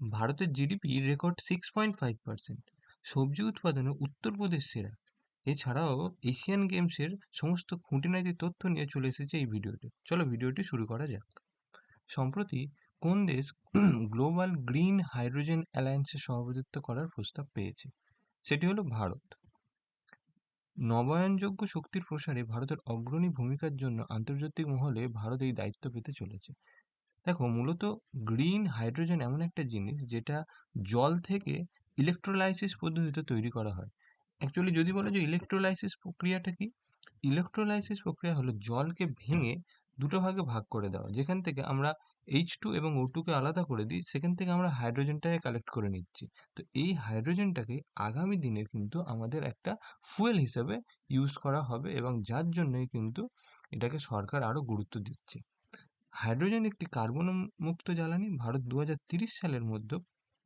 ভারতের GDP record 6.5%। সবজি উৎপাদনে উত্তরপ্রদেশ সেরা। এছাড়াও এশিয়ান গেমসের সমস্ত খুঁটিনাটি তথ্য নিয়ে চলে এসেছে এই ভিডিওতে। চলো ভিডিওটি শুরু করা যাক। সম্প্রতি কোন দেশ গ্লোবাল গ্রিন হাইড্রোজেন অ্যালায়েন্সে সভাপতিত্ব করার প্রস্তাব পেয়েছে? সেটি হলো ভারত। নবায়নযোগ্য শক্তির প্রসারে ভারতের অগ্রণী ভূমিকার জন্য আন্তর্জাতিক মহলে ভারত এই দায়িত্ব পেতে চলেছে। দেখো, মূলত গ্রিন হাইড্রোজেন এমন একটা জিনিস যেটা জল থেকে ইলেকট্রোলাইসিস পদ্ধতিতে তৈরি করা হয়। অ্যাকচুয়ালি যদি বলো যে ইলেকট্রোলাইসিস প্রক্রিয়াটা কি, ইলেকট্রোলাইসিস প্রক্রিয়া হলো জলকে ভেঙে দুটো ভাগে ভাগ করে দেওয়া। যেখান থেকে আমরা H2 এবং O2 কে আলাদা করে দিই, সেখান থেকে আমরা হাইড্রোজেনটাকে কালেক্ট করে নিচ্ছি। তো এই হাইড্রোজেনটাকে আগামী দিনে কিন্তু আমাদের একটা ফুয়েল হিসেবে ইউজ করা হবে, এবং যার জন্যই কিন্তু এটাকে সরকার আরো গুরুত্ব দিচ্ছে। হাইড্রোজেন একটি কার্বন মুক্ত জ্বালানি। ভারত 2030 সালের মধ্যে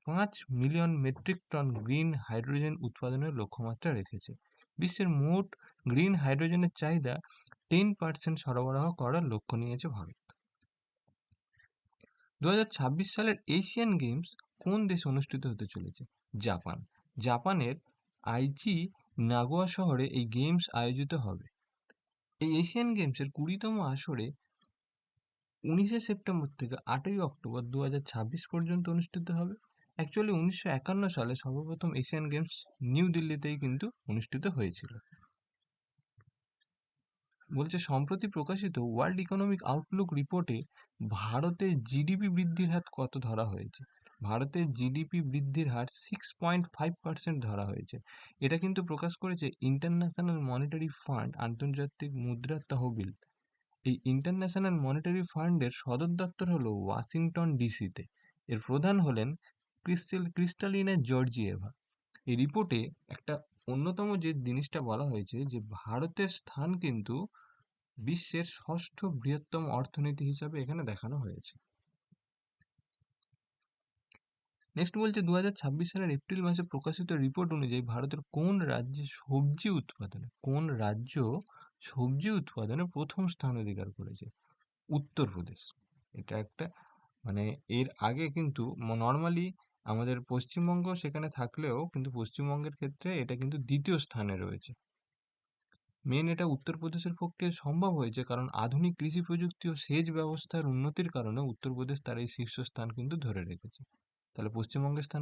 5 million metric ton green hydrogen উৎপাদনের লক্ষ্যমাত্রা রেখেছে। বিশ্বের মোট গ্রিন হাইড্রোজেনের চাহিদা 10% সরবরাহ করার লক্ষ্য নিয়েছে ভারত। 2026 সালের এশিয়ান গেমস কোন দেশে অনুষ্ঠিত হতে চলেছে? জাপান। জাপানের আইচি নাগোয়া শহরে এই গেমস আয়োজিত হবে। এই এশিয়ান গেমসের 20তম আসরে 19শে সেপ্টেম্বর থেকে 8ই অক্টোবর 2026 পর্যন্ত অনুষ্ঠিত হবে। অ্যাকচুয়ালি 1951 সালে সর্বপ্রথম এশিয়ান গেমস নিউ দিল্লিতেই কিন্তু অনুষ্ঠিত হয়েছিল। বলছে সম্প্রতি প্রকাশিত ওয়ার্ল্ড ইকোনমিক আউটলুক রিপোর্টে ভারতের জিডিপি বৃদ্ধির হার কত ধরা হয়েছে? ভারতের জিডিপি বৃদ্ধির হার 6.5% ধরা হয়েছে। এটা কিন্তু প্রকাশ করেছে ইন্টারন্যাশনাল মনিটারি ফান্ড, আন্তর্জাতিক মুদ্রা তহবিল। এই ইন্টারন্যাশনাল মনিটারি ফান্ডের সদর দপ্তর হলো ওয়াশিংটন ডিসিতে। এর প্রধান হলেন ক্রিস্টালিনা জর্জিয়েভা। এই রিপোর্টে একটা অন্যতম যে জিনিসটা বলা হয়েছে যে ভারতের স্থান কিন্তু বিশ্বের ষষ্ঠ বৃহত্তম অর্থনীতি হিসাবে এখানে দেখানো হয়েছে। নেক্সট বলছে 2026 সালের এপ্রিল মাসে প্রকাশিত রিপোর্ট অনুযায়ী ভারতের কোন রাজ্যে সবজি উৎপাদনে প্রথম স্থান অধিকার করেছে? উত্তরপ্রদেশ। এটা একটা মানে এর আগে কিন্তু নর্মালি আমাদের পশ্চিমবঙ্গ সেখানে থাকলেও কিন্তু পশ্চিমবঙ্গের ক্ষেত্রে এটা কিন্তু দ্বিতীয় স্থানে রয়েছে। মেন এটা উত্তরপ্রদেশের পক্ষে সম্ভব হয়েছে কারণ আধুনিক কৃষি প্রযুক্তি ও সেচ ব্যবস্থার উন্নতির কারণে উত্তরপ্রদেশ তার এই শীর্ষস্থান কিন্তু ধরে রেখেছে। তাহলে পশ্চিমবঙ্গের স্থান